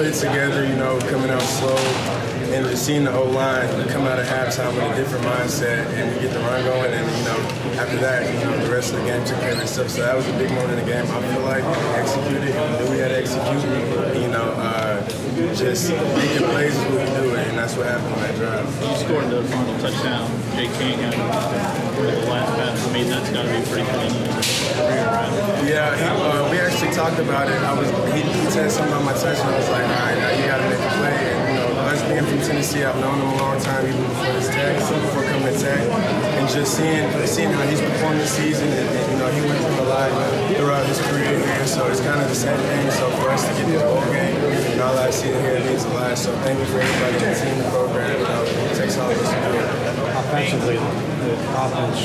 it together, coming out slow, and just seeing the O-line come out of halftime with a different mindset, and we get the run going, and after that, the rest of the game took care of itself. So that was a big moment in the game. I feel like we executed, and we knew we had to execute. Just making plays is what we do, and that's what happened on that drive. You scored the final touchdown. Jake King had the last pass. I mean, that's got to be pretty clean in his career, right? Yeah, we actually talked about it. He said something about my touchdown. I was like, all right, now you got to make a play. And us being from Tennessee, I've known him a long time, even before this tag, before coming to tag, and just seeing how he's performed this season, and he went through a lot throughout his career here. So it's kind of the same thing. So for us to get this bowl game, all I see here means a lot. So thank you for everybody that's in the program. It takes all of us to do it. Offensively, the offense,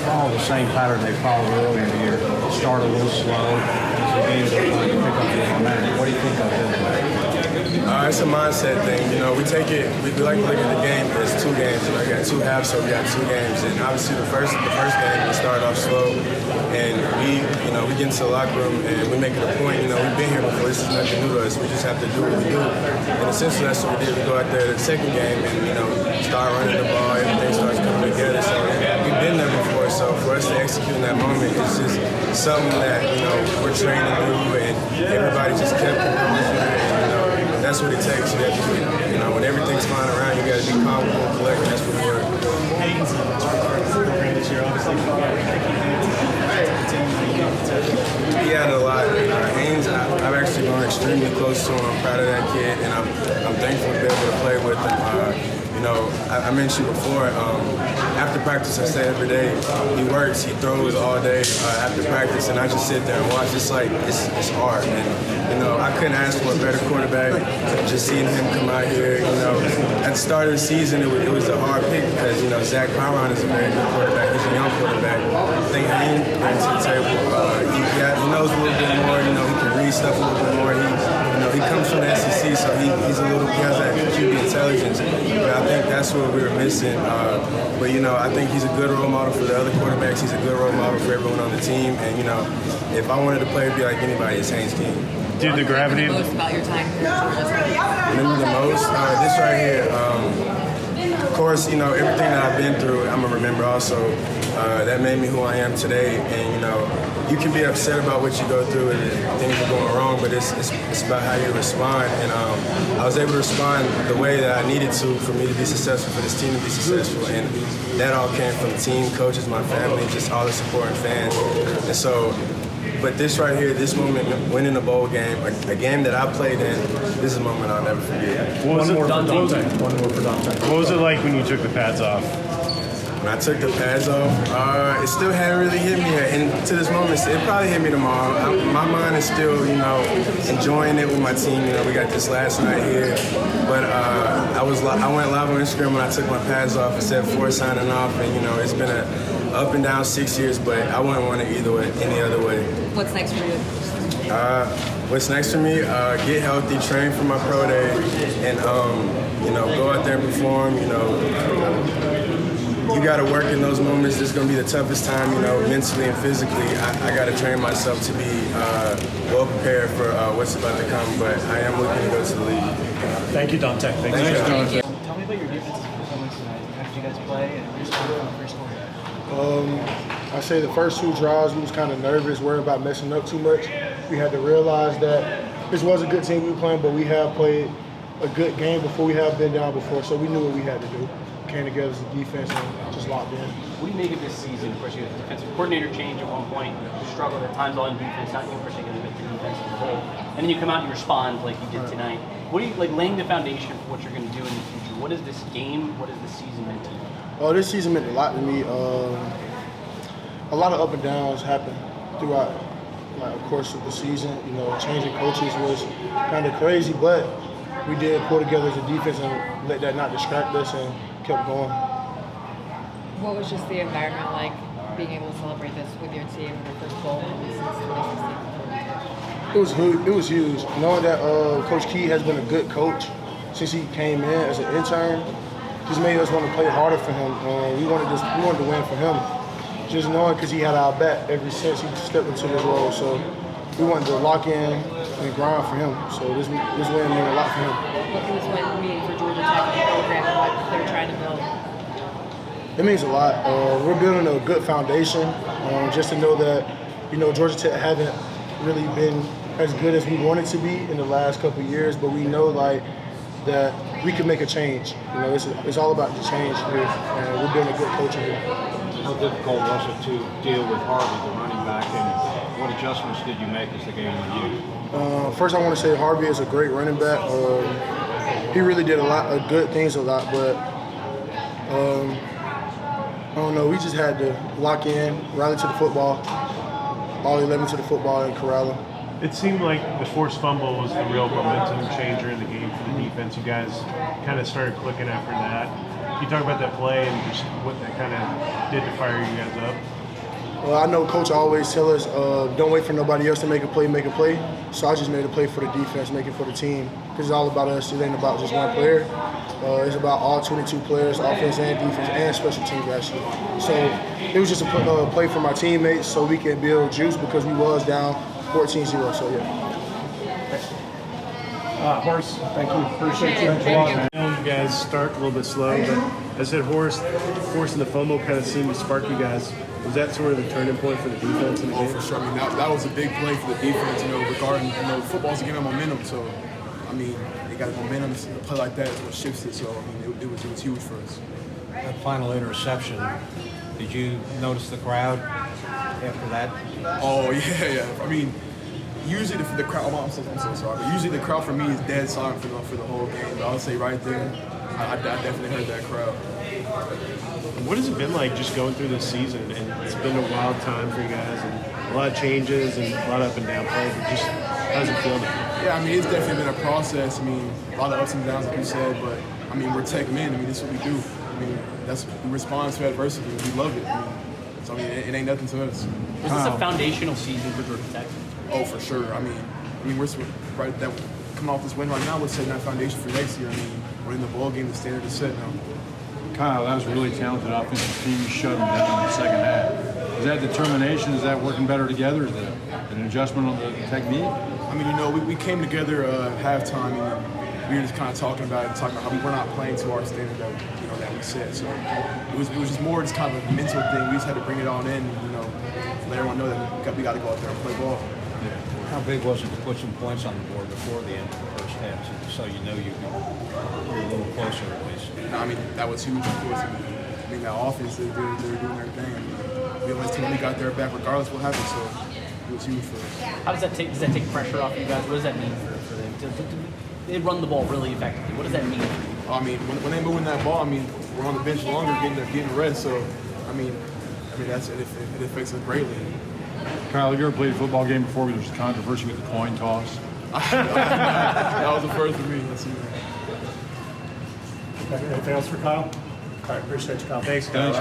follow the same pattern they followed earlier in the year. Start a little slow. The games are trying to pick up the momentum. What do you think of it? It's a mindset thing. We take it. We like to look at the game as two games. I got two halves, so we got two games. And obviously, the first game we started off slow, and we get into the locker room and we make it a point. We've been here before. This is nothing new to us. We just have to do what we do. And essentially, that's what we did. We go out there the second game and start running the ball. Everything starts coming together. So we've been there before. So for us to execute in that moment, it's just something that we're trained to do, and everybody just kept it. That's what it takes. You have to, when everything's flying around, you got to be calm, cool, collected. That's what we were. Haynes program this year, obviously. He had a lot. Haynes, I've actually gone extremely close to him. I'm proud of that kid, and I'm thankful to be able to play with him. I mentioned before, after practice I say every day, he works, he throws all day after practice, and I just sit there and watch. It's like, it's hard, and I couldn't ask for a better quarterback. Just seeing him come out here, at the start of the season, it was a hard pick because, Zach Byron is a very good quarterback. He's a young quarterback. I think Haynes brings to the table. He knows a little bit more, he can read stuff a little bit more. He comes from the SEC, so he has that QB intelligence. But I think that's what we were missing. But I think he's a good role model for the other quarterbacks. He's a good role model for everyone on the team. And if I wanted to play, it'd be like anybody, it's Haynes King. Did the gravity? What was the most about your time here at Georgia? Remember the most? This right here. Of course, everything that I've been through, I'm gonna remember also. That made me who I am today. And you can be upset about what you go through and things are going wrong, but it's about how you respond. And I was able to respond the way that I needed to for me to be successful, for this team to be successful. And that all came from the team, coaches, my family, just all the support and fans. And so, but this right here, this moment, winning a bowl game, a game that I played in, this is a moment I'll never forget. One more for Dontae. One more for Dontae. What was it like when you took the pads off? When I took the pads off, it still hadn't really hit me yet. And to this moment, it probably hit me tomorrow. My mind is still, enjoying it with my team. We got this last night here. But I went live on Instagram when I took my pads off and said before signing off. And, it's been a up and down 6 years, but I wouldn't want it any other way. What's next for you? What's next for me? Get healthy, train for my pro day, and, go out there and perform, You got to work in those moments. This is going to be the toughest time, mentally and physically. I got to train myself to be well prepared for what's about to come, but I am looking to go to the league. Thank you, Dontae. Thank you. Tell me about your defensive performance tonight. How did you guys play and your score on the first quarter? I say the first two drives, we was kind of nervous, worried about messing up too much. We had to realize that this was a good team we were playing, but we have played a good game before. We have been down before, so we knew what we had to do. Came together as a defense and just locked in. What do you make of this season? Of course, you had a defensive coordinator change at one point. You struggled at times on defense, not you in particular, but the defense as a whole. And then you come out and you respond like you did tonight. What do you laying the foundation for what you're going to do in the future? What is this game? What is this season meant to you? Oh, this season meant a lot to me. A lot of up and downs happened throughout, the course of the season. Changing coaches was kind of crazy, but we did pull together as a defense and let that not distract us and kept going. What was just the environment like, being able to celebrate this with your team, your first bowl since 2016? It was huge. Knowing that Coach Key has been a good coach since he came in as an intern, just made us want to play harder for him. We wanted to win for him. Just knowing, because he had our back ever since he stepped into this role. So we wanted to lock in, and grind for him. So this win means a lot for him. What can this win mean for Georgia Tech and the program and what they're trying to build? It means a lot. We're building a good foundation. Just to know that, Georgia Tech haven't really been as good as we wanted to be in the last couple of years, but we know that we can make a change. It's all about the change here, and we're building a good culture here. How difficult was it to deal with Harvey, the running back, and what adjustments did you make as the game went you? First, I want to say Harvey is a great running back. He really did a lot of good things but I don't know. We just had to lock in, rally to the football, all 11 to the football, and corral him. It seemed like the forced fumble was the real momentum changer in the game for the defense. You guys kind of started clicking after that. Can you talk about that play and just what that kind of did to fire you guys up? Well, I know Coach always tell us, don't wait for nobody else to make a play, make a play. So I just made a play for the defense, make it for the team. Because it's all about us. It ain't about just one player. It's about all 22 players, offense and defense, and special teams, actually. So it was just a play for my teammates so we can build juice because we was down 14-0. So, yeah. Horace, thank you. Appreciate you. Thank you. I know you guys start a little bit slow, but I said Horace forcing the fumble kind of seemed to spark you guys. Was that sort of the turning point for the defense in the game? For sure. I mean, that was a big play for the defense, regarding, football's a game of momentum. So, I mean, they got momentum. A play like that is what shifts it. So, I mean, it was huge for us. That final interception, did you notice the crowd after that? Oh, yeah. I mean, usually the crowd, I'm so sorry, but usually the crowd for me is dead silent for the whole game. But I would say right there, I definitely heard that crowd. What has it been like just going through this season? And it's been a wild time for you guys, and a lot of changes and a lot of up and down plays. But just how does it feel now? Yeah, I mean, it's definitely been a process. I mean, a lot of ups and downs, like you said, but I mean, we're tech men. I mean, this is what we do. I mean, we respond to adversity. We love it. So I mean, it ain't nothing to us. Was this a foundational season for Georgia Tech? Oh, for sure. I mean, we're right that coming off this win right now. We're setting that foundation for next year. I mean, we're in the bowl game. The standard is set now. Kyle, that was a really talented offensive team. You shut them down in the second half. Is that determination? Is that working better together? Is that an adjustment on the technique? I mean, we came together at halftime and we were just kind of talking about how we were not playing to our standard that we set. So it was just more just kind of a mental thing. We just had to bring it on in, let everyone know that we got to go out there and play ball. How big was it to put some points on the board before the end of the first half, so you know you were a little closer at least? No, I mean, that was huge, of course. I mean, that offense, they were doing their thing. We always team, we got their back regardless of what happened, so it was huge for us. How does that take pressure off you guys? What does that mean for them? They run the ball really effectively. What does that mean? I mean, when they moving that ball, I mean, we're on the bench longer, getting rest. So, I mean, it affects us greatly. Kyle, you ever played a football game before where there's a controversy with the coin toss? That was the first for me. Anything else for Kyle? All right, appreciate you, Kyle. Thanks, guys.